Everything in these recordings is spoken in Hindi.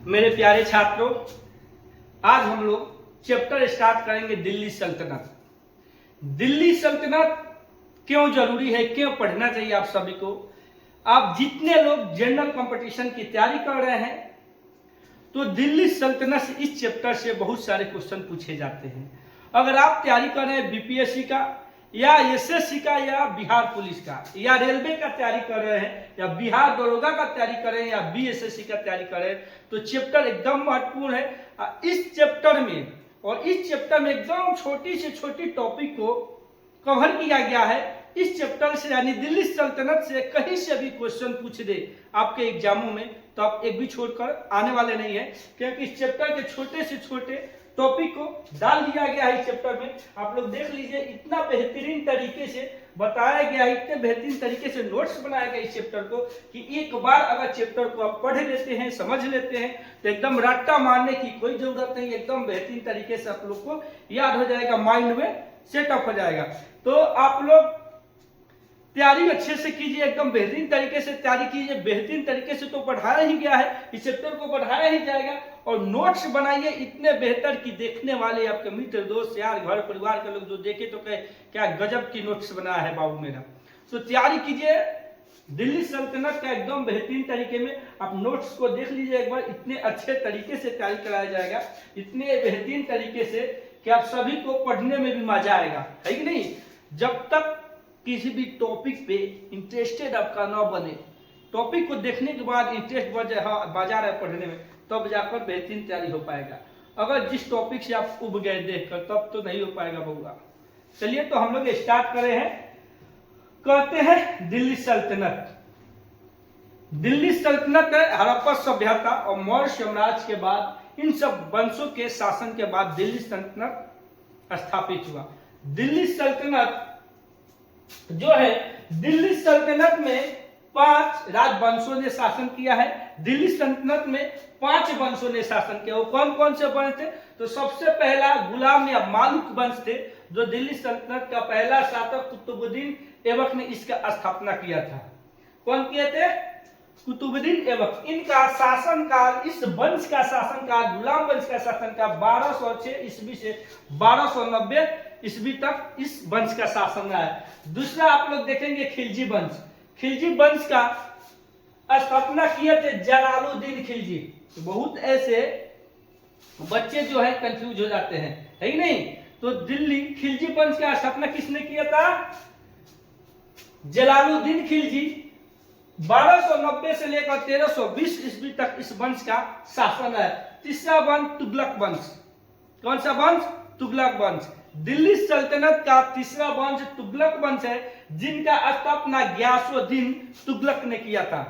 मेरे प्यारे छात्रों, आज हम लोग चैप्टर स्टार्ट करेंगे दिल्ली सल्तनत। दिल्ली सल्तनत क्यों जरूरी है, क्यों पढ़ना चाहिए आप सभी को। आप जितने लोग जनरल कंपटीशन की तैयारी कर रहे हैं तो दिल्ली सल्तनत से इस चैप्टर से बहुत सारे क्वेश्चन पूछे जाते हैं। अगर आप तैयारी कर रहे हैं बीपीएससी का या एसएससी का या बिहार पुलिस का या रेलवे का तैयारी कर रहे हैं या बिहार दरोगा का तैयारी कर रहे हैं या बीएसएससी का तैयारी कर रहे हैं तो चैप्टर एकदम महत्वपूर्ण है। इस चैप्टर में एकदम छोटी से छोटी टॉपिक को कवर किया गया है। इस चैप्टर से यानी दिल्ली सल्तनत से कहीं से भी क्वेश्चन पूछ दे आपके एग्जामों में तो आप एक भी छोड़कर आने वाले नहीं है, क्योंकि इस चैप्टर के छोटे से छोटे टॉपिक को डाल दिया गया है। इस चैप्टर में आप लोग देख लीजिए, इतना बेहतरीन तरीके से बताया गया है, इतने बेहतरीन तरीके से नोट्स बनाया गया इस चैप्टर को कि एक बार अगर चैप्टर को आप पढ़ लेते हैं, समझ लेते हैं तो एकदम रट्टा मारने की कोई जरूरत नहीं, एकदम बेहतरीन तरीके से आप लोग को याद हो जाएगा, माइंड में सेटअप हो जाएगा। तो आप लोग तैयारी अच्छे से कीजिए, एकदम बेहतरीन तरीके से तैयारी कीजिए। बेहतरीन तरीके से तो पढ़ाया ही गया है, इस चैप्टर को पढ़ाया ही जाएगा और नोट्स बनाइए इतने बेहतर कि देखने वाले आपके मित्र दोस्त यार घर परिवार के लोग जो देखे तो कहे क्या गजब की नोट्स बनाया है बाबू मेरा। तो तैयारी कीजिए दिल्ली सल्तनत का एकदम बेहतरीन तरीके में। आप नोट्स को देख लीजिए एक बार, इतने अच्छे तरीके से तैयारी कराया जाएगा, इतने बेहतरीन तरीके से कि आप सभी को पढ़ने में भी मजा आएगा, है कि नहीं। जब तक किसी भी टॉपिक पे इंटरेस्टेड आपका ना बने, टॉपिक को देखने के बाद इंटरेस्ट बजा रहा है पढ़ने में, तब जाकर बेहतरीन तैयारी हो पाएगा। अगर जिस टॉपिक से आप उब गए देखकर तब तो नहीं हो पाएगा बउआ। चलिए तो हम लोग स्टार्ट करे हैं, कहते हैं दिल्ली सल्तनत। दिल्ली सल्तनत हड़प्पा सभ्यता और मौर्य साम्राज्य के बाद इन सब वंशों के शासन के बाद दिल्ली सल्तनत स्थापित हुआ। दिल्ली सल्तनत जो है, दिल्ली सल्तनत में 5 राजवंशों ने शासन किया है। दिल्ली सल्तनत में 5 वंशों ने शासन किया। वो कौन कौन से वंश थे? तो सबसे पहला गुलाम या मालुक वंश थे, जो दिल्ली सल्तनत का पहला शासक कुतुबुद्दीन ऐबक ने इसका स्थापना किया था। कौन किए थे? कुतुबुद्दीन ऐबक। इनका शासनकाल, इस वंश का शासनकाल, गुलाम वंश का शासनकाल 1206 ईस्वी से 1290 ईस्वी तक इस वंश का शासन रहा है। दूसरा आप लोग देखेंगे खिलजी वंश। खिलजी वंश का स्थापना किए थे जलालुद्दीन खिलजी। तो बहुत ऐसे बच्चे जो है कंफ्यूज हो जाते हैं, है कि नहीं। तो दिल्ली खिलजी वंश का स्थापना किसने किया था? जलालुद्दीन खिलजी। 1290 से लेकर 1320 ईस्वी तक इस वंश का शासन है। तीसरा वंश तुगलक वंश। कौन सा वंश? तुगलक वंश। दिल्ली सल्तनत का तीसरा वंश तुगलक वंश है, जिनका स्थापना गयासुद्दीन तुगलक ने किया था।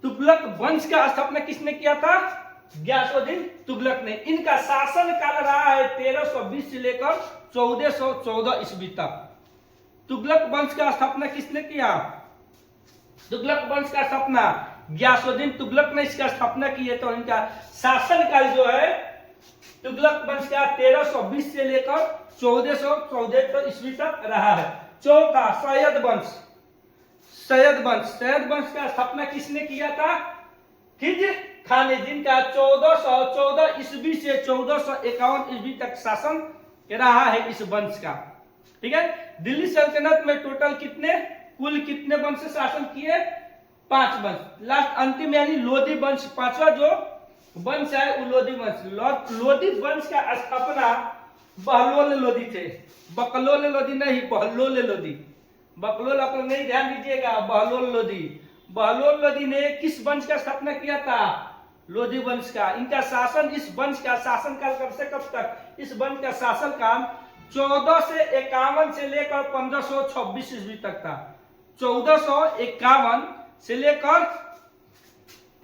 तुगलक वंश का स्थापना किसने किया था? गयासुद्दीन तुगलक ने। इनका शासन काल रहा है 1320 से लेकर 1414 ईस्वी तक। तुगलक वंश का स्थापना किसने किया? तुगलक वंश का स्थापना गयासुद्दीन तुगलक ने इसका स्थापना की है। तो इनका शासन काल जो है तुगलक वंश का 1320 से लेकर 1414 ईस्वी तक रहा है। चौथा सैयद वंश। सैयद वंश। सैयद वंश का स्थापना किसने किया था? खिज खान ने, जिनका 1414 ईस्वी से 1451 ईस्वी तक शासन रहा है इस वंश का। ठीक है। दिल्ली सल्तनत में टोटल कुल कितने वंश से शासन किए? 5 वंश। लास्ट अंतिम यानी लोधी वंश, 5वां जो वंश है वो लोधी वंश। लोधी वंश का स्थापना बहलोल लोधी थे, बकलोल लोधी नहीं, बहलोल लोधी। बकलोल आप लोग नहीं ध्यान दीजिएगा, बहलोल लोधी। बहलोल लोधी ने किस वंश का स्थापना किया था? लोधी वंश का। इनका शासन, इस वंश का शासनकाल कब से कब तक? इस वंश का शासनकाल 1451 से लेकर 1526 ईस्वी तक था। 1451 से लेकर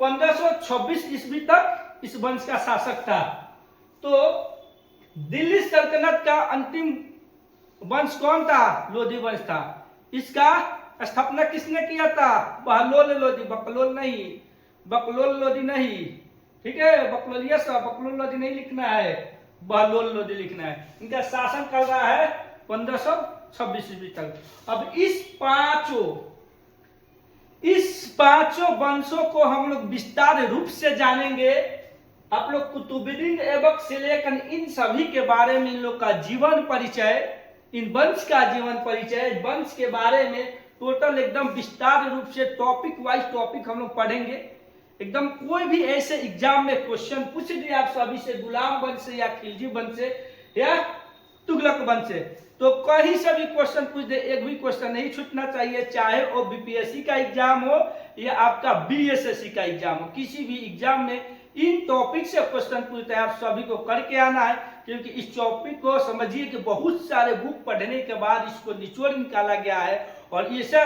1526 ईस्वी तक इस वंश का शासक था। तो दिल्ली सल्तनत का अंतिम वंश कौन था? लोधी वंश था। इसका स्थापना किसने किया था? बहलोल लोधी, बकलोल नहीं, बकलोल लोधी नहीं। ठीक है, बकलोलिया सा बकलोल लोधी नहीं लिखना है, बहलोल लोधी लिखना है। इनका शासन कर रहा है 1526 ईस्वी तक। अब इस पांचों वंशों को हम लोग विस्तार रूप से जानेंगे आप लोग कुतुबुद्दीन ऐबक से लेकर इन सभी के बारे में, इन लोग का जीवन परिचय, इन वंश का जीवन परिचय, वंश के बारे में टोटल एकदम विस्तार रूप से टॉपिक वाइज टॉपिक हम लोग पढ़ेंगे। एकदम कोई भी ऐसे एग्जाम में क्वेश्चन पूछ दिया आप सभी से, गुलाम वंश से या खिलजी वंश से या तुगलक वंश से, तो कहीं से भी क्वेश्चन पूछ दे, एक भी क्वेश्चन नहीं छूटना चाहिए, चाहे वो बीपीएससी का एग्जाम हो या आपका बीएसएससी का एग्जाम हो। किसी भी एग्जाम में इन टॉपिक से क्वेश्चन पूछते हैं, आप सभी को करके आना है, क्योंकि इस टॉपिक को समझिए कि बहुत सारे बुक पढ़ने के बाद इसको निचोड़ निकाला गया है और ऐसा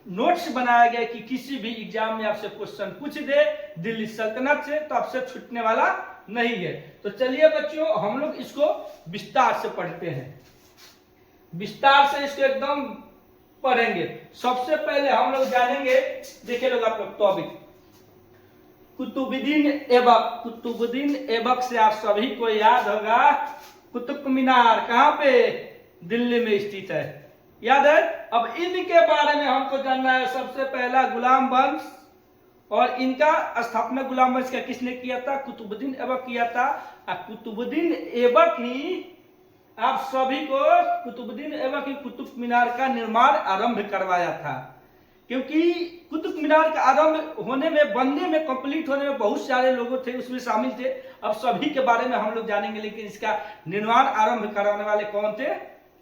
नोट्स बनाया गया कि किसी भी एग्जाम में आपसे क्वेश्चन पूछ दे दिल्ली सल्तनत से तो आपसे छूटने वाला नहीं है। तो चलिए बच्चों, हम लोग इसको विस्तार से पढ़ते हैं, विस्तार से इसको एकदम पढ़ेंगे। सबसे पहले हम लोग जानेंगे, देखिए लोग आप लोग टॉपिक कुतुबुद्दीन ऐबक। कुतुबुद्दीन ऐबक से आप सभी को याद होगा कुतुब मीनार कहां पे, दिल्ली में स्थित है, याद है। अब इनके बारे में हमको जानना है। सबसे पहला गुलाम वंश, और इनका स्थापना गुलाम वंश का किसने किया था, कुतुबुद्दीन ऐबक किया था। कुतुबुद्दीन ऐबक ही आप सभी को, कुतुबुद्दीन ऐबक ही कुतुब मीनार का निर्माण आरंभ करवाया था, क्योंकि कुतुब मीनार का आरंभ होने में, बनने में, कंप्लीट होने में बहुत सारे लोग थे, उसमें शामिल थे। अब सभी के बारे में हम लोग जानेंगे, लेकिन इसका निर्माण आरंभ करवाने वाले कौन थे,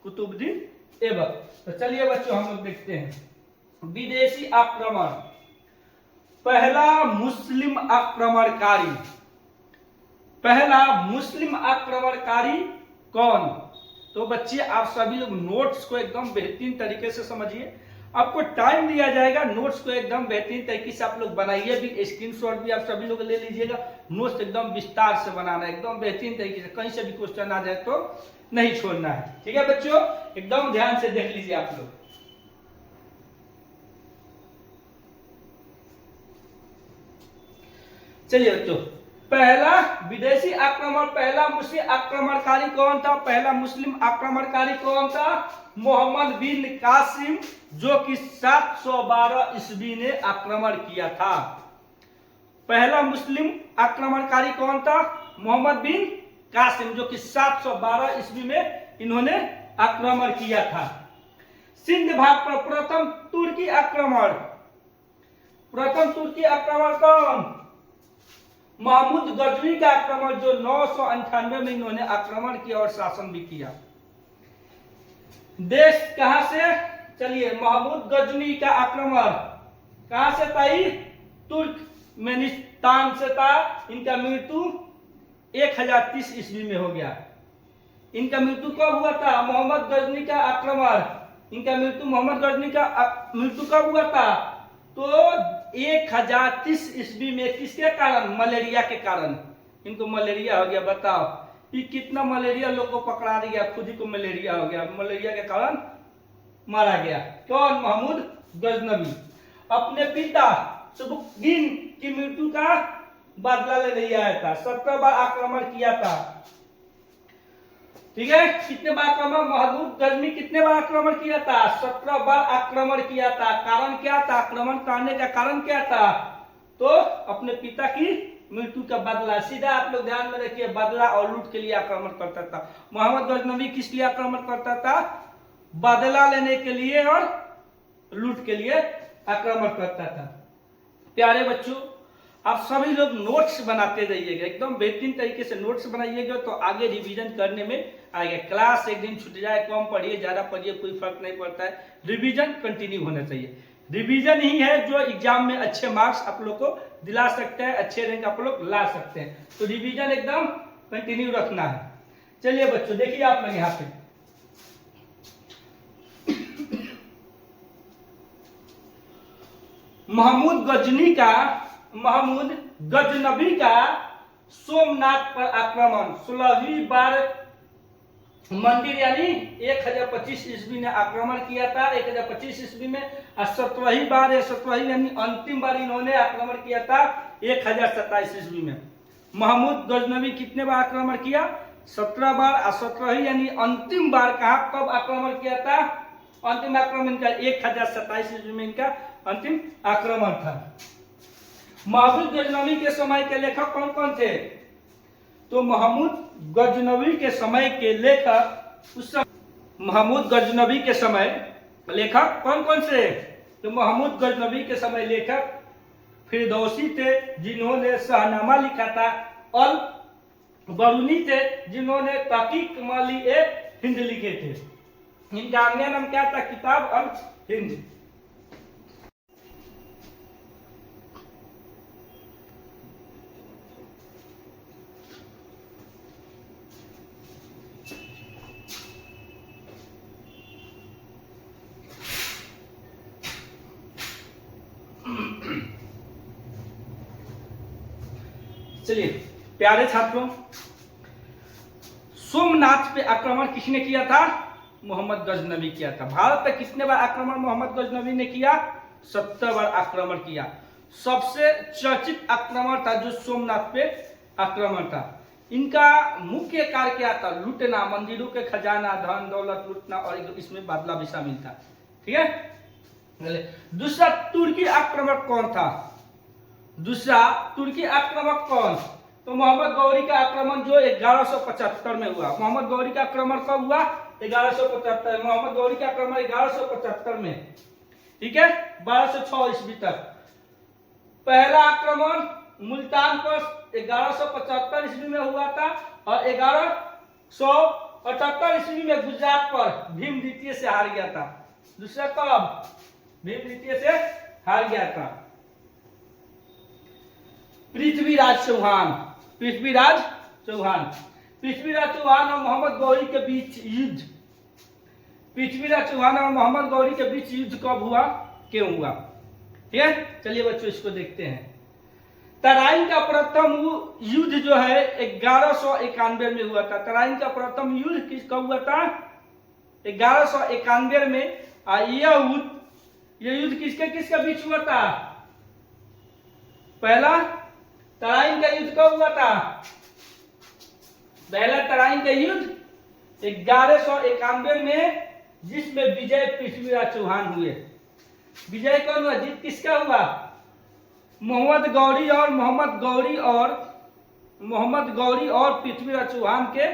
कुतुबुद्दीन ऐबक। तो चलिए बच्चों हम लोग देखते हैं। विदेशी आक्रमण, पहला मुस्लिम आक्रमणकारी, पहला मुस्लिम आक्रमणकारी कौन। तो बच्चे आप सभी लोग नोट्स को एकदम बेहतरीन तरीके से समझिए, आपको टाइम दिया जाएगा, नोट्स को एकदम बेहतरीन तरीके से आप लोग बनाइए, भी स्क्रीनशॉट भी आप सभी लोग ले लीजिएगा। नोट्स एकदम विस्तार से बनाना है, एकदम बेहतरीन तरीके से, कहीं से भी क्वेश्चन आ जाए तो नहीं छोड़ना है, ठीक है बच्चों, एकदम ध्यान से देख लीजिए आप लोग। चलिए बच्चों, पहला विदेशी आक्रमण, पहला मुस्लिम आक्रमणकारी कौन था, पहला मुस्लिम आक्रमणकारी कौन था, मोहम्मद बिन कासिम, जो कि 712 ईस्वी ने आक्रमण किया था। पहला मुस्लिम आक्रमणकारी कौन था, मोहम्मद बिन कासिम, जो कि 712 ईस्वी में इन्होंने आक्रमण किया था। सिंध भाग पर प्रथम तुर्की आक्रमण, प्रथम तुर्की आक्रमण कौन, महमूद गजनी का आक्रमण, जो 998 में इन्होंने आक्रमण किया और शासन भी किया। देश कहां से, चलिए, महमूद गजनी का आक्रमण कहां से था, तुर्कमेनिस्तान से था। इनका मृत्यु 1030 ईस्वी में हो गया। इनका मृत्यु कब हुआ था, मोहम्मद गजनी का आक्रमण, इनका मृत्यु, मोहम्मद गजनी का मृत्यु कब हुआ था, तो 1030 ईस्वी में। किसके कारण, मलेरिया के कारण इनको मलेरिया हो गया। बताओ ये कितना मलेरिया लोग को पकड़ा दिया, खुद ही को मलेरिया हो गया, मलेरिया के कारण मारा गया। कौन, महमूद गजनवी। अपने पिता सबुद्दीन की मृत्यु का बदला लेने आया था, 17 बार आक्रमण किया था, ठीक है। कितने बार आक्रमण, महमूद गजनी कितने बार आक्रमण किया था, 17 बार आक्रमण किया था। कारण क्या था, आक्रमण करने का कारण क्या था, तो अपने पिता की मृत्यु का बदला। सीधा आप लोग ध्यान में रखिए, बदला और लूट के लिए आक्रमण करता था। मोहम्मद गजनवी किस लिए आक्रमण करता था, बदला लेने के लिए और लूट के लिए आक्रमण करता था। प्यारे बच्चों, आप सभी लोग नोट्स बनाते जाइएगा, एकदम बेहतरीन तरीके से नोट्स बनाइएगा, तो आगे रिवीजन करने में आएगा। क्लास एक दिन छूट जाए, कम पढ़िए ज्यादा पढ़िए, कोई फर्क नहीं पड़ता है, रिवीजन कंटिन्यू होना चाहिए। रिवीजन ही है जो एग्जाम में अच्छे मार्क्स आप लोग को दिला सकते हैं, अच्छे रैंक आप लोग ला सकते हैं। तो रिवीजन एकदम कंटिन्यू रखना है। चलिए बच्चों, देखिए आप लोग यहाँ पे महमूद गजनवी का सोमनाथ पर आक्रमण, 16वीं बार मंदिर यानी 1025 ईस्वी ने आक्रमण किया था, 1025 ईस्वी में। 17वीं बार या 17वीं यानी अंतिम बार इन्होंने आक्रमण किया था 1027 ईस्वी में। महमूद गजनवी कितने बार आक्रमण किया, 17 बार। 17वीं यानी अंतिम बार कहाँ, कब आक्रमण किया था, अंतिम आक्रमण का 1027 ईस्वी में इनका अंतिम आक्रमण था। महमूद गजनवी के समय के लेखक कौन कौन थे, तो महमूद गजनवी के समय के लेखक उस महमूद गजनवी के समय लेखक कौन कौन से? तो महमूद गजनवी के समय लेखक फिरदौसी थे जिन्होंने शाहनामा लिखा था, और बरूनी थे जिन्होंने तहकीक माली ए हिंद लिखे थे। इनका अन्य नाम क्या था? किताब अल हिंद। चलिए प्यारे छात्रों, सोमनाथ पे आक्रमण किसने किया था? मोहम्मद गजनवी किया था। भारत पे कितने बार आक्रमण मोहम्मद गजनवी ने किया? 70 बार आक्रमण किया। सबसे चर्चित आक्रमण था जो सोमनाथ पे आक्रमण था। इनका मुख्य कार्य क्या था? लूटना, मंदिरों के खजाना, धन दौलत लूटना, और इसमें बादला भी शामिल था। ठीक है। दूसरा तुर्की आक्रमण कौन था? दूसरा तुर्की आक्रमण कौन? तो मोहम्मद गौरी का आक्रमण जो 1175 में हुआ। मोहम्मद गौरी का आक्रमण कब हुआ? 1175। मोहम्मद गौरी का आक्रमण 1175 में, ठीक है, 1206 ईस्वी तक। पहला आक्रमण मुल्तान पर 1175 ईस्वी में हुआ था, और 1178 ईस्वी में गुजरात पर भीम द्वितीय से हार गया था। दूसरा कब? भीम द्वितीय से हार गया था। पृथ्वीराज चौहान, पृथ्वीराज चौहान, पृथ्वीराज चौहान और मोहम्मद गौरी के बीच युद्ध, पृथ्वीराज चौहान और मोहम्मद गौरी के बीच युद्ध कब हुआ, क्यों हुआ? ठीक है, चलिए बच्चों इसको देखते हैं। तराइन का प्रथम युद्ध जो है 1191 में हुआ था। तराइन का प्रथम युद्ध किस कब हुआ था? 1191 में। यह युद्ध किसके किसके बीच हुआ था? पहला तराइन का युद्ध कब हुआ था? पहला तराइन का युद्ध 1191 में, जिसमें विजय पृथ्वीराज चौहान हुए। विजय कौन हुआ? जीत किसका हुआ? मोहम्मद गौरी और पृथ्वीराज चौहान के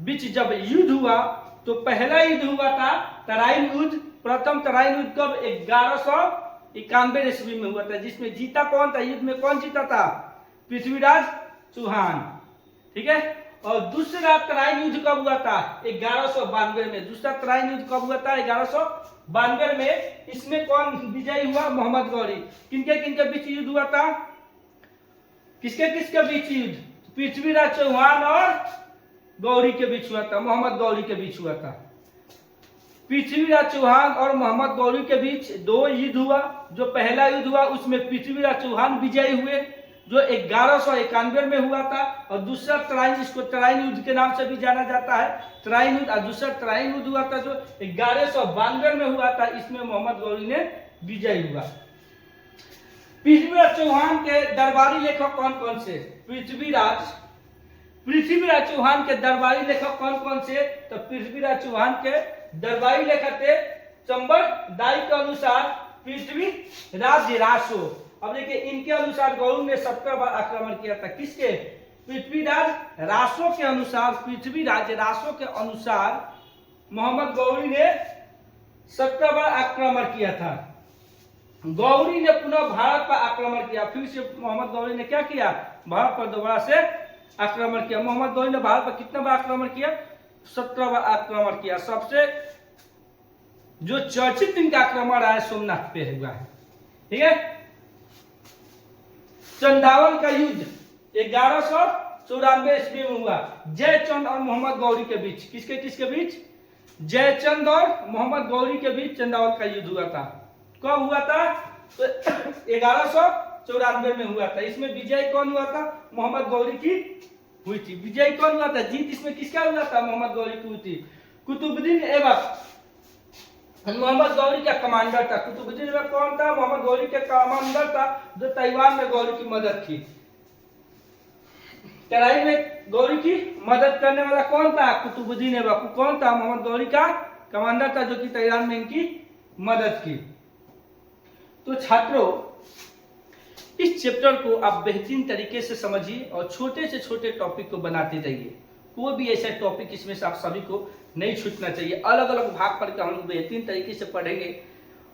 बीच जब युद्ध हुआ, तो पहला युद्ध हुआ था तराइन युद्ध। प्रथम तराइन युद्ध कब? 1191 ईस्वी में हुआ था, जिसमें जीता कौन था? युद्ध में कौन जीता था? पृथ्वीराज चौहान। ठीक है। और दूसरा तराइन युद्ध कब हुआ था? 1192 में। दूसरा तराइन युद्ध कब हुआ था? 1192 में। इसमें कौन विजयी हुआ? मोहम्मद गौरी। किनके किनके बीच युद्ध हुआ था? किसके किसके बीच युद्ध? पृथ्वीराज चौहान और गौरी के बीच हुआ था, मोहम्मद गौरी के बीच हुआ था। पृथ्वीराज चौहान और मोहम्मद गौरी के बीच दो युद्ध हुआ। जो पहला युद्ध हुआ उसमें पृथ्वीराज चौहान विजयी हुए, जो 1191 में हुआ था। और दूसरा तराइन, जिसको तराइन युद्ध के नाम से भी जाना जाता है, तराइन युद्ध। और दूसरा तराइन युद्ध हुआ था जो 1192 में हुआ था, इसमें मोहम्मद गौरी ने विजयी हुआ। पृथ्वीराज चौहान के दरबारी लेखक कौन कौन से? पृथ्वीराज चौहान के दरबारी लेखक कौन कौन से? तो पृथ्वीराज चौहान के दरबारी लेखक थे चंबर दाई के अनुसार पृथ्वीराज रासो। अब देखिए, इनके अनुसार गौरी ने 70 बार आक्रमण किया था। किसके? पृथ्वीराज रासो के अनुसार, पृथ्वीराज रासो के अनुसार मोहम्मद गौरी ने 70 बार आक्रमण किया था। गौरी ने पुनः भारत पर आक्रमण किया। फिर से मोहम्मद गौरी ने क्या किया? भारत पर दोबारा से आक्रमण किया। मोहम्मद गौरी ने भारत पर कितने बार आक्रमण किया? 70 बार आक्रमण किया। सबसे जो चर्चित इनका आक्रमण है सोमनाथ पे हुआ है। ठीक है। चंदावल का युद्ध 1194 ईस्वी में हुआ, जयचंद और मोहम्मद गौरी के बीच। किसके किसके बीच? जयचंद और मोहम्मद गौरी के बीच चंदावल का युद्ध हुआ था। कब हुआ था? तो 1194 में हुआ था। इसमें विजय कौन हुआ था? मोहम्मद गौरी की हुई थी। विजय कौन हुआ था? जीत इसमें किसका हुआ था? मोहम्मद गौरी की हुई थी। कुतुबुद्दीन ऐबक मोहम्मद गौरी का कमांडर था। कुतुबुद्दीन ऐबक कौन था? मोहम्मद गौरी के कमांडर था, जो ताइवान में गौरी की मदद की। तराइन में गौरी की मदद करने वाला कौन था? कुतुबुद्दीन ऐबक। कौन था? मोहम्मद गौरी का कमांडर था, जो कि ताइवान में इनकी मदद की। तो छात्रों, इस चैप्टर को आप बेहतरीन तरीके से समझिए और छोटे से छोटे टॉपिक को बनाते जाइए। कोई भी ऐसा टॉपिक इसमें से आप सभी को नहीं छूटना चाहिए। अलग अलग भाग पढ़कर हम लोग बेहतरीन तरीके से पढ़ेंगे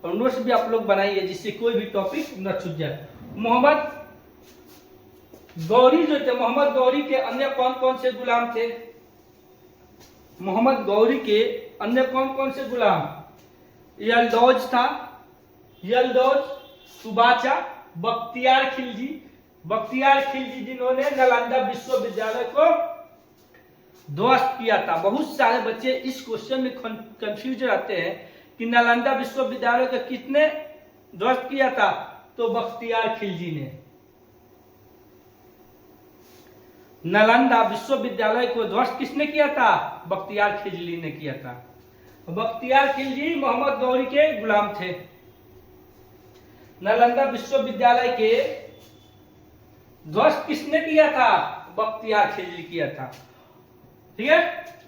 और नोट्स भी आप लोग बनाइए जिससे कोई भी टॉपिक न छूट जाए। मोहम्मद गौरी जो थे, मोहम्मद गौरी के अन्य कौन कौन से गुलाम थे? मोहम्मद गौरी के अन्य कौन कौन से गुलाम? यलदौज था, यलदौज, सुबाचा, बख्तियार खिलजी। बख्तियार खिलजी जिन्होंने नालंदा विश्वविद्यालय को ध्वस्त किया था। बहुत सारे बच्चे इस क्वेश्चन में कंफ्यूज रहते हैं कि नालंदा विश्वविद्यालय का किसने ध्वस्त किया था? तो बख्तियार खिलजी ने। नालंदा विश्वविद्यालय को ध्वस्त किसने किया था? बख्तियार खिलजी ने किया था। बख्तियार खिलजी मोहम्मद गौरी के गुलाम थे। नालंदा विश्वविद्यालय के ध्वस्त किसने किया था? बख्तियार खिलजी किया था। ठीक है,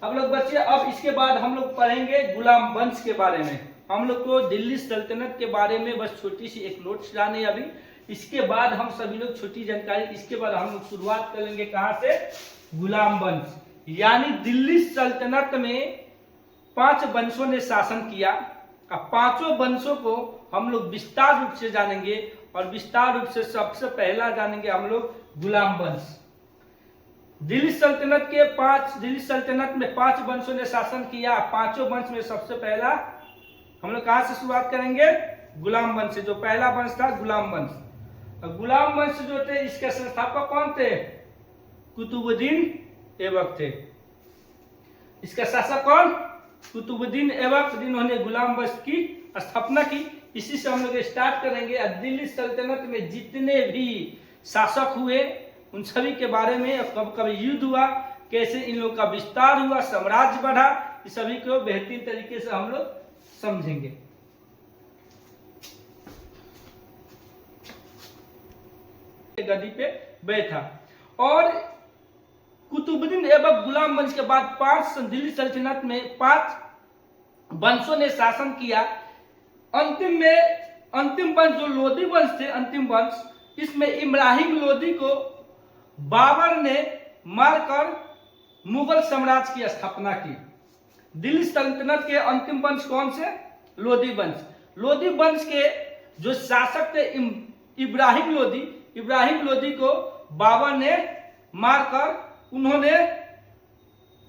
अब लोग बच्चे, अब इसके बाद हम लोग पढ़ेंगे गुलाम वंश के बारे में। हम लोग को दिल्ली सल्तनत के बारे में बस छोटी सी एक नोट्स डालनी अभी। इसके बाद हम सभी लोग छोटी जानकारी, इसके बाद हम लोग शुरुआत करेंगे कहां से? गुलाम वंश। यानी दिल्ली सल्तनत में 5 वंशों ने शासन किया। अब 5 वंशों को हम लोग विस्तार रूप से जानेंगे और विस्तार रूप से सबसे पहला जानेंगे हम लोग गुलाम वंश। दिल्ली सल्तनत में 5 वंशों ने शासन किया। 5 वंश में सबसे पहला हम लोग कहां से शुरुआत करेंगे? गुलाम वंश से। जो पहला वंश था गुलाम वंश। गुलाम वंश जो थे, इसके संस्थापक कौन थे? कुतुबुद्दीन ऐबक थे। इसका शासक कौन? कुतुबुद्दीन ऐबक, जिन्होंने गुलाम वंश की स्थापना की। इसी से हम लोग स्टार्ट करेंगे। दिल्ली सल्तनत में जितने भी शासक हुए उन सभी के बारे में, कब कब युद्ध हुआ, कैसे इन लोगों का विस्तार हुआ, साम्राज्य बढ़ा, इस सभी को बेहतरीन तरीके से हम लोग समझेंगे। गद्दी पे बैठा और कुतुबुद्दीन ऐबक गुलाम वंश के बाद 5 दिल्ली सल्तनत में 5 वंशों ने शासन किया। अंतिम वंश जो लोधी वंश थे, अंतिम वंश, इसमें इब्राहिम लोधी को बाबर ने मारकर मुगल साम्राज्य की स्थापना की। दिल्ली सल्तनत के अंतिम वंश कौन से? लोधी वंश। लोधी वंश के जो शासक थे इब्राहिम लोधी को बाबर ने मारकर उन्होंने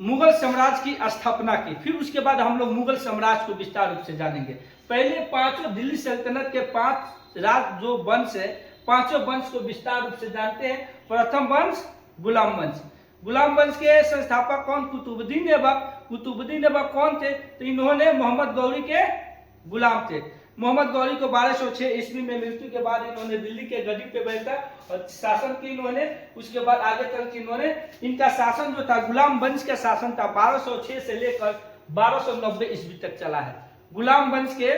मुगल साम्राज्य की स्थापना की। फिर उसके बाद हम लोग मुगल साम्राज्य को विस्तार रूप से जानेंगे। पहले 5 दिल्ली सल्तनत के 5 राज जो वंश है, 5 वंश को विस्तार रूप से जानते हैं। प्रथम वंश गुलाम वंश। गुलाम वंश के संस्थापक कौन? कुतुबुद्दीन ऐबक। कुतुबुद्दीन ऐबक कौन थे? तो इन्होंने मोहम्मद गौरी के गुलाम थे। मोहम्मद गौरी को 1206 ईस्वी में मृत्यु के बाद इन्होंने दिल्ली के गद्दी पे बैठा और शासन की इन्होंने। उसके बाद आगे चल के इन्होंने, इनका शासन जो था, गुलाम वंश का शासन था 1206 से लेकर 1290 ईस्वी तक चला है। गुलाम वंश के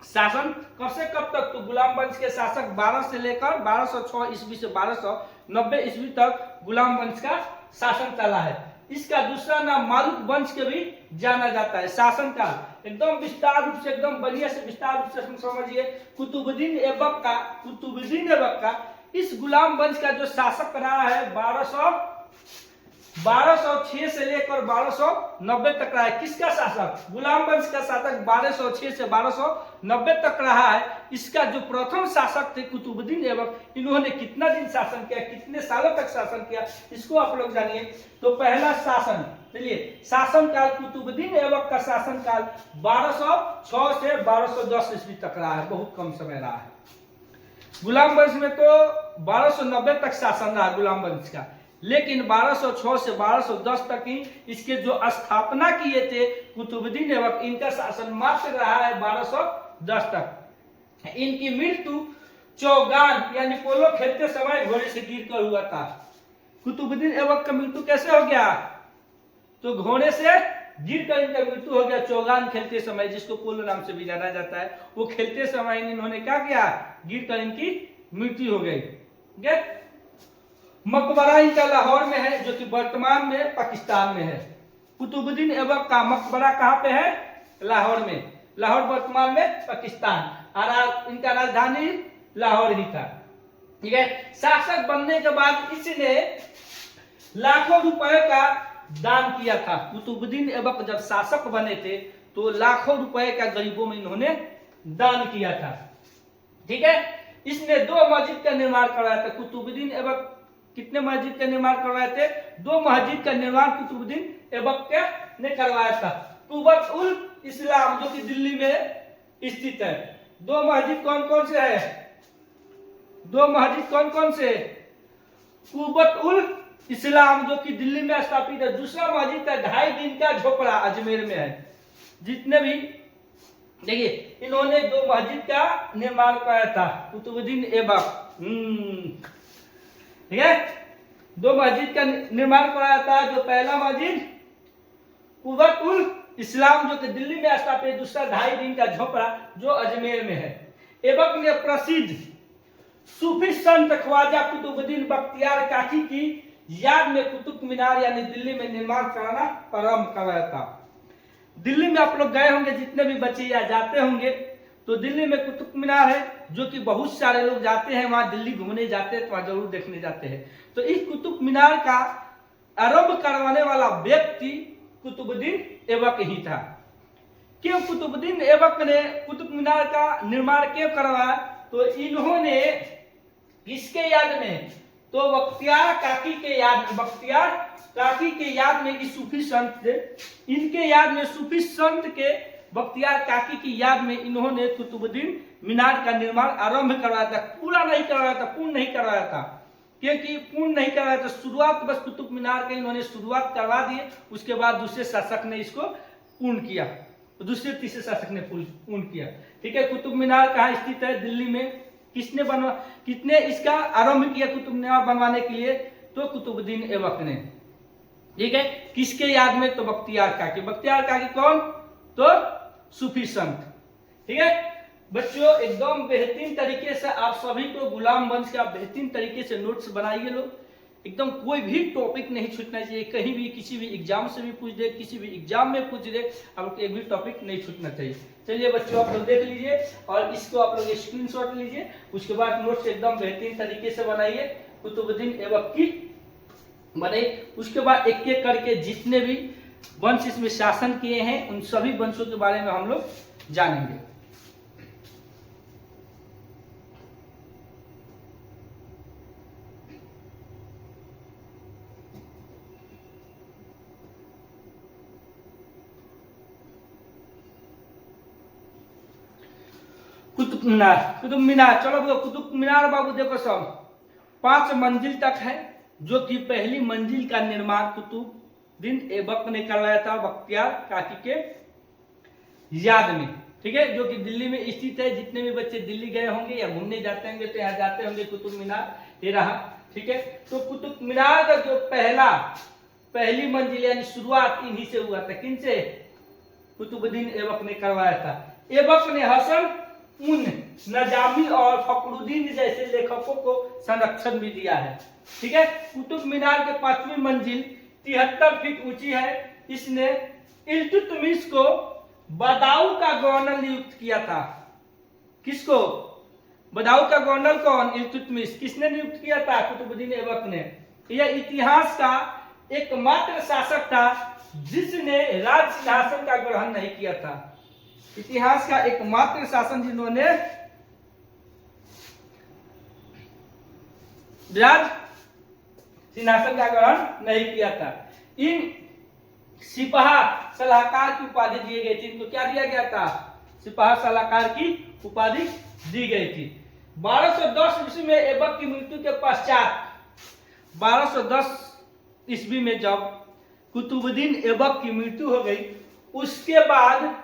शासन कब से कब तक? तो गुलाम वंश के शासक 12 से लेकर 1206 ईस्वी से 1290 ईस्वी तक गुलाम वंश का शासन चला है। इसका दूसरा नाम मालुक वंश के भी जाना जाता है। शासन काल एकदम विस्तार रूप से, एकदम बढ़िया से विस्तार रूप से हम समझिए। कुतुबुद्दीन ऐबक का इस गुलाम वंश का जो शासक रहा है 1206 से लेकर 1290 तक रहा है। किसका शासक? गुलाम वंश का शासक 1206 से 1290 तक रहा है। इसका जो प्रथम शासक थे कुतुबुद्दीन ऐबक, इन्होंने कितना दिन शासन किया, कितने सालों तक शासन किया, इसको आप लोग जानिए। तो पहला शासन, चलिए, शासन काल कुतुबुद्दीन ऐबक का शासन काल 1206 से 1210 ईस्वी तक रहा है। बहुत कम समय रहा है। गुलाम वंश में तो 1290 तक शासन रहा गुलाम वंश का, लेकिन 1206 से 1210 तक ही इसके जो स्थापना किए थे कुतुबुद्दीन ऐबक, इनका शासन मात्र रहा है 1210 तक। इनकी मृत्यु चौगान यानी पोलो खेलते समय घोड़े से गिरकर हुआ था। कुतुबुद्दीन ऐबक का मृत्यु कैसे हो गया? तो घोड़े से गिरकर इनका मृत्यु हो गया चौगान खेलते समय, जिसको पोलो नाम से भी जाना जाता है। वो खेलते समय इन्होंने क्या किया? गिरकर इनकी मृत्यु हो गई। मकबरा इनका लाहौर में है, जो कि वर्तमान में पाकिस्तान में है। कुतुबुद्दीन ऐबक का मकबरा कहाँ पे है? लाहौर में। लाहौर वर्तमान में पाकिस्तान। और इनका राजधानी लाहौर ही था। ठीक है। शासक बनने के बाद इसने लाखों रुपए का दान किया था। कुतुबुद्दीन ऐबक जब शासक बने थे तो लाखों रुपए का गरीबों में इन्होंने दान किया था। ठीक है। इसने 2 मस्जिद का निर्माण करवाया था। कुतुबुद्दीन ऐबक कितने मस्जिद का निर्माण करवाए थे? 2 मस्जिद का निर्माण कुतुबुद्दीन ऐबक ने करवाया था। कुव्वत उल इस्लाम जो कि दिल्ली में स्थित है। 2 मस्जिद कौन कौन से है? 2 मस्जिद कौन कौन से? कुव्वत उल इस्लाम जो कि दिल्ली में स्थापित है। दूसरा मस्जिद है 2.5 दिन का झोपड़ा अजमेर में है। जितने भी देखिए इन्होंने 2 मस्जिद का निर्माण कराया था कुतुबुद्दीन ऐबक। ठीक है। 2 मस्जिद का निर्माण कराया था। जो पहला मस्जिद कुव्वत उल इस्लाम जो कि दिल्ली में स्थापित, दूसरा 2.5 दिन का झोपड़ा जो अजमेर में है। ऐबक ने प्रसिद्ध सूफी संत ख्वाजा कुतुबुद्दीन बख्तियार काकी की याद में कुतुब मीनार यानी दिल्ली में निर्माण कराना प्रारंभ कराया था। दिल्ली में आप लोग गए होंगे, जितने भी बच्चे या जाते होंगे, तो दिल्ली में कुतुब मीनार है जो कि बहुत सारे लोग जाते हैं वहां, दिल्ली घूमने जाते हैं तो वहां जरूर देखने जाते हैं। तो इस कुतुब मीनार का आरंभ करवाने वाला व्यक्ति कुतुबुद्दीन ऐबक ही था। क्यों कुतुबुद्दीन ऐबक ने कुतुब मीनार का निर्माण क्यों करवाया? तो इन्होंने किसके याद में? तो बख्तियार काकी के याद, बख्तियार काकी के याद में इस सूफी संत थे, इनके याद में सूफी संत के बख्तियार काकी की याद में इन्होंने कुतुबुद्दीन मीनार का निर्माण आरंभ करवाया था। पूरा नहीं करवाया था, पूर्ण नहीं करवाया था, क्योंकि पूर्ण नहीं करवाया था। शुरुआत बस कुतुब मीनार के इन्होंने शुरुआत करवा दी, उसके बाद दूसरे शासक ने इसको पूर्ण किया, दूसरे तीसरे शासक ने पूर्ण किया। ठीक है। कुतुब मीनार कहाँ स्थित है? दिल्ली में। किसने इसका आरंभ किया कुतुब मीनार बनवाने के लिए? तो कुतुबुद्दीन ऐबक ने। ठीक है। किसके याद में? तो बख्तियार काकी। बख्तियार काकी कौन? तो सूफी संत। ठीक है बच्चों, एकदम बेहतरीन तरीके से आप सभी को गुलाम वंश का बेहतरीन तरीके से नोट्स बनाइए लोग। एकदम कोई भी टॉपिक नहीं छूटना चाहिए, कहीं भी किसी भी एग्जाम से भी पूछ दे, किसी भी एग्जाम में पूछ दे, आप एक भी टॉपिक नहीं छूटना चाहिए। चलिए बच्चों, आप लोग देख लीजिए और इसको आप लोग स्क्रीनशॉट लीजिए, उसके बाद नोट्स एकदम बेहतरीन तरीके से बनाइए। कुतुबुद्दीन ऐबक की बने, उसके बाद एक एक करके जितने भी वंश इसमें शासन किए हैं उन सभी वंशों के बारे में हम लोग जानेंगे। कुतुब मीनार, कुतुब मीनार, चलो कुतुब मीनार बाबू देखो सब 5 मंजिल तक है, जो कि पहली मंजिल का निर्माण कुतुबुद्दीन ऐबक ने करवाया था बख्तियार काकी के याद में। ठीक है। जो कि दिल्ली में स्थित है। जितने भी बच्चे दिल्ली गए होंगे या घूमने जाते होंगे तो यहाँ जाते होंगे कुतुब मीनार, ये रहा। ठीक है। तो कुतुब मीनार का जो पहली मंजिल यानी शुरुआत इन्हीं से हुआ था। किन से? कुतुबुद्दीन ऐबक ने करवाया था। ऐबक ने हसन उन नजामी और फखरुद्दीन जैसे लेखकों को संरक्षण भी दिया है। ठीक है। कुतुब मीनार के 5वीं मंजिल 73 फीट ऊंची है। इसने इल्तुतमिश को बदाऊ का गवर्नर नियुक्त किया था। किसको? बदाऊ का गवर्नर कौन? इल्तुतमिश। किसने नियुक्त किया था? कुतुबुद्दीन ऐबक ने। यह इतिहास का एकमात्र शासक था जिसने राज सिंहासन का ग्रहण नहीं किया था। इतिहास का एकमात्र शासन जिन्होंने राज सिंहासन का ग्रहण नहीं किया था। इन सिपाहा सलाहकार की उपाधि दी गई थी। इनको क्या दिया गया था? सिपाहा सलाहकार की उपाधि दी गई थी। 1210 ईस्वी में ऐबक की मृत्यु के पश्चात 1210 ईस्वी में जब कुतुबुद्दीन ऐबक की मृत्यु हो गई, उसके बाद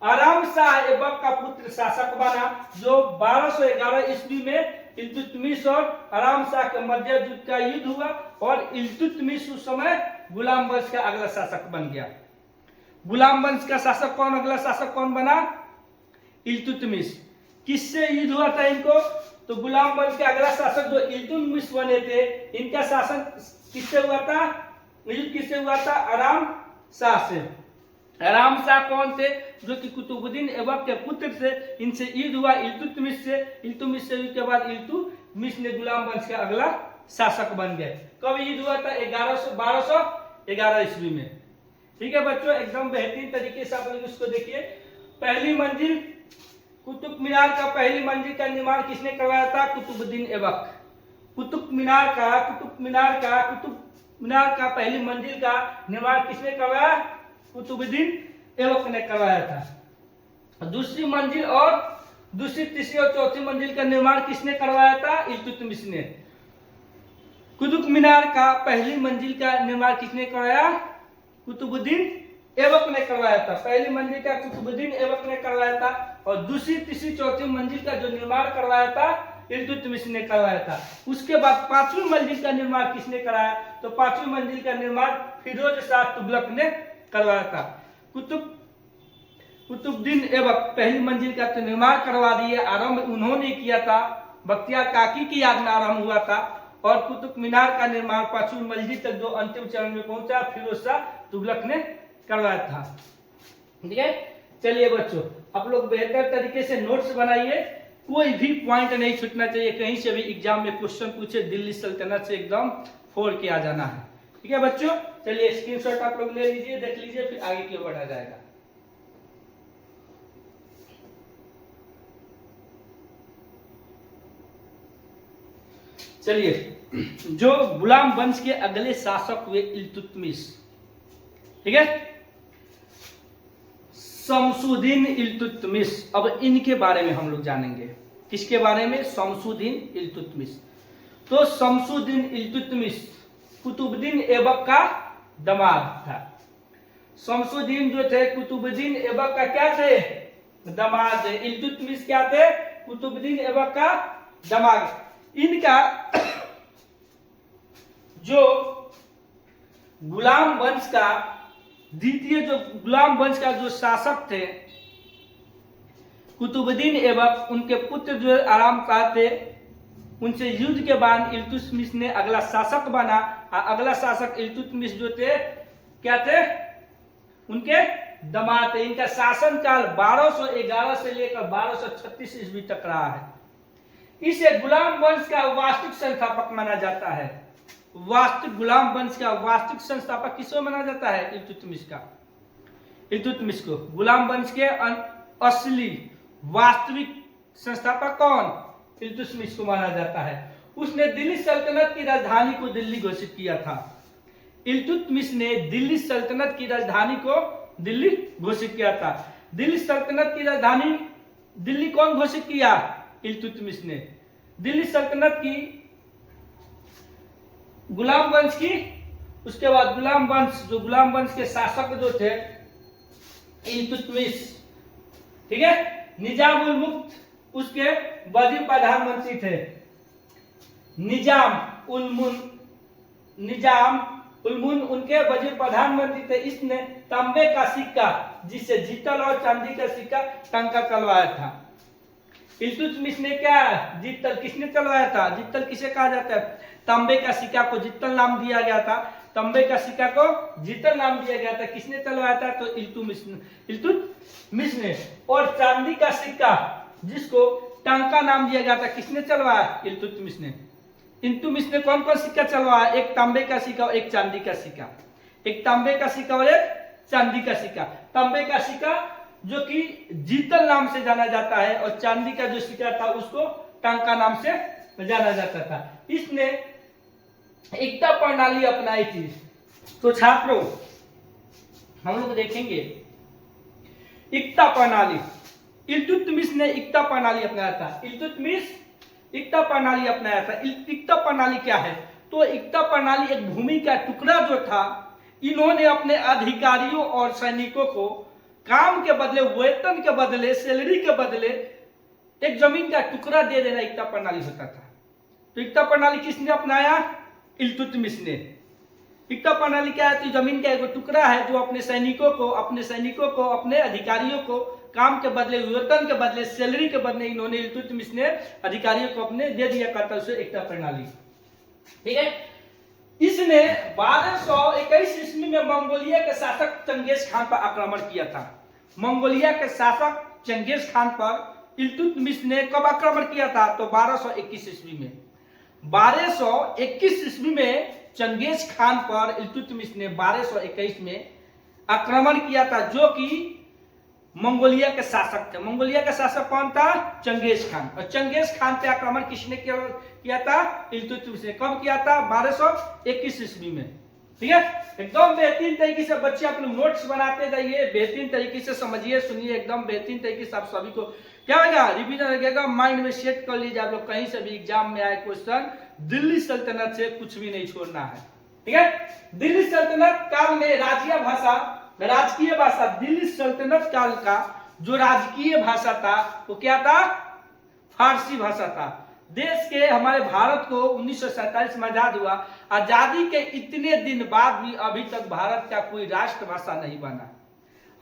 आराम शाह ऐबक का पुत्र शासक बना, जो 1211 ईस्वी में इल्तुतमिश और आराम शाह के मध्य युद्ध का युद्ध हुआ और इल्तुतमिश उस समय गुलाम वंश का अगला शासक बन गया। गुलाम वंश का शासक कौन, अगला शासक कौन बना? इल्तुतमिश। किससे युद्ध हुआ था इनको? तो गुलाम वंश के अगला शासक जो इल्तुतमिश बने थे, इनका शासन किससे हुआ था? युद्ध किससे हुआ था? आराम शाह से। आराम शाह कौन थे? जो कि कुतुबुद्दीन ऐबक के पुत्र थे। इनसे युद्ध हुआ इल्तुतमिश से। इल्तुतमिश से युद्ध के बाद इल्तुतमिश ने गुलाम वंश का अगला शासक बन गए। कब युद्ध हुआ था? 1211 ईस्वी में। ठीक है बच्चों, एकदम बेहतरीन तरीके से आप लोग इसको देखिए। पहली मंजिल कुतुब मीनार का पहली मंजिल का निर्माण किसने करवाया था? कुतुबुद्दीन ऐबक। कुतुब मीनार का पहली मंजिल का निर्माण किसने करवाया? कुतुबुद्दीन ऐबक ने करवाया था। दूसरी मंजिल और दूसरी, तीसरी और चौथी मंजिल का निर्माण किसने करवाया था? इल्तुतमिश ने। कुतुब मीनार का पहली मंजिल का निर्माण किसने करवाया? कुतुबुद्दीन ऐबक ने करवाया था। पहली मंजिल का कुतुबुद्दीन ऐबक ने करवाया था और दूसरी, तीसरी, चौथी मंजिल का जो निर्माण करवाया था इल्तुतमिश ने करवाया था। उसके बाद पांचवी मंजिल का निर्माण किसने कराया? तो पांचवी मंजिल का निर्माण फिरोज शाह तुगलक ने करवाया था। कुतुबुद्दीन ऐबक पहली मंजिल का तो निर्माण करवा दिए, आरंभ उन्होंने किया था, बख्तियार काकी की याद में आरंभ हुआ था। और कुतुब मीनार का निर्माण पांचवी मंजिल तक जो अंतिम चरण में पहुंचा फिरोज शाह तुगलक ने करवाया था। ठीक है, चलिए बच्चों आप लोग बेहतर तरीके से नोट्स बनाइए, कोई भी पॉइंट नहीं छूटना चाहिए। कहीं से भी एग्जाम में क्वेश्चन पूछे दिल्ली सल्तनत से एकदम फोड़ के आ जाना है। ठीक है बच्चों, चलिए स्क्रीनशॉट आप लोग ले लीजिए, देख लीजिए, फिर आगे की ओर बढ़ा जाएगा। चलिए, जो गुलाम वंश के अगले शासक हुए इल्तुतमिश, ठीक है, शमसुद्दीन इल्तुतमिश। अब इनके बारे में हम लोग जानेंगे। किसके बारे में? शमसुद्दीन इल्तुतमिश। तो शमसुद्दीन इल्तुतमिश कुतुबुद्दीन ऐबक का दामाद था। शमसुद्दीन जो थे कुतुबुद्दीन ऐबक का क्या थे? दामाद। इल्तुतमिश क्या थे? कुतुबुद्दीन ऐबक का दामाद। इनका जो गुलाम वंश का द्वितीय जो गुलाम वंश का जो शासक थे कुतुबुद्दीन ऐबक, उनके पुत्र जो आराम शाह थे, उनसे युद्ध के बाद इल्तुतमिश ने अगला शासक बना। अगला शासक इल्तुतमिश जो थे क्या थे? उनके दामाद थे। इनका शासन काल 1211 से लेकर 1236 ईस्वी तक रहा है। इसे गुलाम वंश का वास्तविक संस्थापक माना जाता है। गुलाम वंश का वास्तविक संस्थापक किसको माना जाता है? इल्तुतमिश को। गुलाम वंश के असली वास्तविक संस्थापक कौन? इल्तुतमिश को माना जाता है। उसने दिल्ली सल्तनत की राजधानी को दिल्ली घोषित किया था। इल्तुतमिश ने दिल्ली सल्तनत की राजधानी को दिल्ली घोषित किया था। दिल्ली सल्तनत की राजधानी दिल्ली कौन घोषित किया? इल्तुतमिश ने। दिल्ली सल्तनत की गुलाम वंश की, उसके बाद गुलाम वंश के शासक जो थे इल्तुतमिश, ठीक है, निजाम उल मुल्क उसके वजीर प्रधानमंत्री थे। निजाम उल मुल्क उनके वजीर प्रधानमंत्री थे। इसने तांबे का सिक्का, जिससे जीतल और चांदी का सिक्का टंका चलवाया था। इल्तुतमिश ने क्या? जीतल किसने चलवाया था? जीतल किसे कहा जाता है? तांबे का सिक्का को जीतल नाम दिया गया था। तांबे का सिक्का को जीतल नाम दिया गया था। किसने चलवाया था? तो इल्तुतमिश ने। और चांदी का सिक्का जिसको टंका नाम दिया गया था, किसने चलवाया? इल्तुतमिश ने। इल्तुतमिश ने कौन कौन सिक्का चलवाया? एक तांबे का सिक्का और एक चांदी का सिक्का। एक तांबे का सिक्का और एक चांदी का सिक्का। तांबे का सिक्का जो कि जीतल नाम से जाना जाता है और चांदी का जो सिक्का था उसको टंका नाम से जाना जाता था। इसने एकता प्रणाली अपनाई थी। तो छात्रों हम लोग देखेंगे एकता प्रणाली। इल्तुतमिश ने एकता प्रणाली अपनाया था। इल्तुतमिश एकता प्रणाली अपनाया था। एकता प्रणाली क्या है? तो एकता प्रणाली एक भूमि का टुकड़ा जो था, इन्होंने अपने अधिकारियों और सैनिकों को काम के बदले, वेतन के बदले, सैलरी के बदले एक जमीन का टुकड़ा दे देना एकता प्रणाली होता था। तो एकता प्रणाली किसने अपनाया? इल्तुतमिश ने। एकता प्रणाली क्या है? तो जमीन का एक टुकड़ा है जो अपने सैनिकों को, अपने अधिकारियों को काम के बदले, वेतन के बदले, सैलरी के बदले इन्होंने, इल्तुतमिश ने अधिकारियों को अपने दे दिया करता, उसे एकता प्रणाली। ठीक है, इसने 1221 ईस्वी में मंगोलिया के शासक चंगेज खान पर आक्रमण किया था। मंगोलिया के शासक चंगेज खान पर इल्तुतमिश ने कब आक्रमण किया था? तो 1221 ईस्वी में। 1221 ईस्वी में चंगेज खान पर इल्तुतमिश ने 1221 में आक्रमण किया था, जो कि मंगोलिया के शासक थे। मंगोलिया का शासक कौन था? Genghis Khan. और चंगेज खान पे आक्रमण किसने किया था? इल्तुतमिश ने। कब किया था? 1221 ईस्वी में। ठीक है, एकदम बेहतरीन तरीके से बच्चे अपने नोट्स बनाते जाइए, बेहतरीन तरीके से समझिए, सुनिए, एकदम बेहतरीन तरीके से आप सभी को क्या होगा, रिवीजन लगेगा, माइंड में सेट कर लीजिए। आप लोग कहीं से भी एग्जाम में आए क्वेश्चन, दिल्ली सल्तनत से कुछ भी नहीं छोड़ना है। ठीक है, दिल्ली सल्तनत काल में राजकीय भाषा, दिल्ली सल्तनत काल का जो राजकीय भाषा था वो क्या था? फारसी भाषा था। देश के हमारे भारत को 1947 में आजाद हुआ। आजादी के इतने दिन बाद भी अभी तक भारत का कोई राष्ट्रभाषा नहीं बना।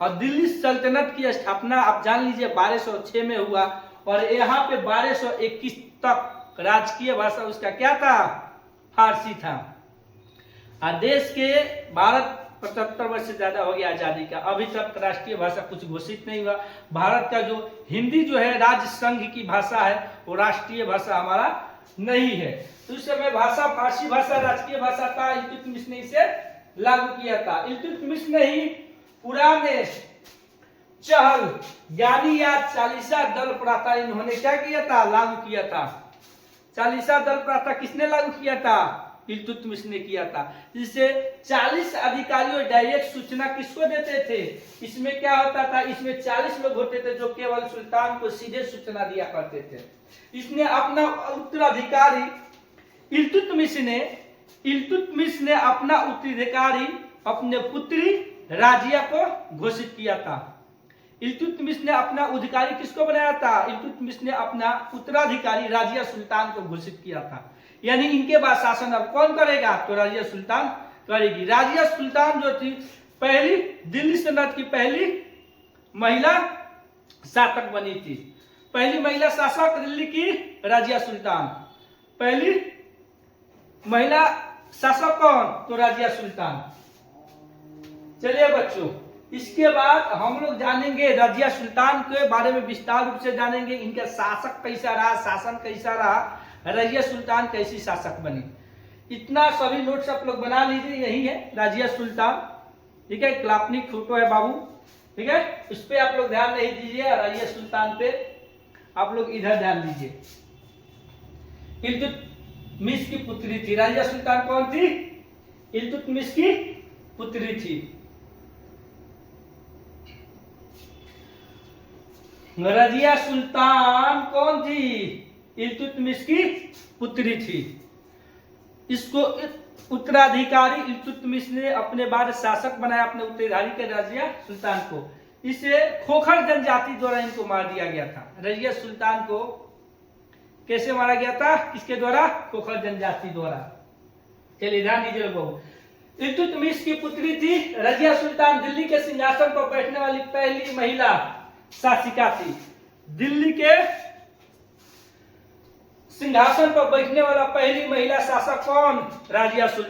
और दिल्ली सल्तनत की स्थापना आप जान लीजिए 1206 में हुआ, और यहाँ पे 1221 तक राजकीय भाषा उसका क्या था? फारसी था। और देश के भारत 75 वर्ष से ज्यादा हो गया आजादी का, अभी तक राष्ट्रीय भाषा कुछ घोषित नहीं हुआ। भारत का जो हिंदी जो है राज्य संघ की भाषा है, वो राष्ट्रीय भाषा हमारा नहीं है। तो उस समय भाषा फारसी भाषा राजकीय भाषा था। इल्तुतमिश ने इसे लागू किया था। इल्तुतमिश ने ही पुराने चहल ज्ञानी या चालीसा दल प्रथा इन्होंने क्या किया था? लागू किया था। चालीसा दल प्रथा किसने लागू किया था? इल्तुतमिश ने किया था। जिससे 40 अधिकारियों डायरेक्ट सूचना किसको देते थे? इसमें क्या होता था? इसमें 40 लोग होते थे जो केवल सुल्तान को सीधे सूचना दिया करते थे। इसने अपना उत्तराधिकारी इल्तुतमिश ने अपना उत्तराधिकारी अपने पुत्री राजिया को घोषित किया था। इल्तुतमिश ने अपना अधिकारी किसको बनाया था? इल्तुतमिश ने अपना उत्तराधिकारी राजिया सुल्तान को घोषित किया था। यानी इनके बाद शासन अब कौन करेगा? तो राजिया सुल्तान करेगी। राजिया सुल्तान जो थी पहली दिल्ली सल्तनत की पहली महिला शासक बनी थी। पहली महिला शासक दिल्ली की राजिया सुल्तान। पहली महिला शासक कौन? तो राजिया सुल्तान। चलिए बच्चों, इसके बाद हम लोग जानेंगे राजिया सुल्तान के बारे में विस्तार रूप से जानेंगे। इनका शासक कैसा रहा, शासन कैसा रहा, राजिया सुल्तान कैसी शासक बनी। इतना सभी नोट्स आप लोग बना लीजिए। यही है राजिया सुल्तान। ठीक है, काल्पनिक फोटो है बाबू। ठीक है, उस पर आप लोग ध्यान नहीं दीजिए, राजिया सुल्तान पे आप लोग इधर ध्यान दीजिए। इल्तुतमिश की पुत्री थी। राजिया सुल्तान कौन थी? इल्तुतमिश की पुत्री थी। राजिया सुल्तान कौन थी? इल्तुतमिश की पुत्री थी। इसको उत्तराधिकारी इल्तुतमिश ने अपने बाद शासक बनाया, अपने उत्तराधिकारी के राजिया सुल्तान को। इसे खोखर जनजाति द्वारा इनको मार दिया गया था। राजिया सुल्तान को कैसे मारा गया था? किसके द्वारा? खोखर जनजाति द्वारा। चलिए ध्यान दीजिए बहु। इल्तुतमिश की पुत्री थी राजिया सुल्तान। दिल्ली के सिंहासन पर बैठने वाली पहली महिला शासिका थी। दिल्ली के सिंहासन पर बैठने वाला पहली महिला शासक कौन? राजिया सुल्तान।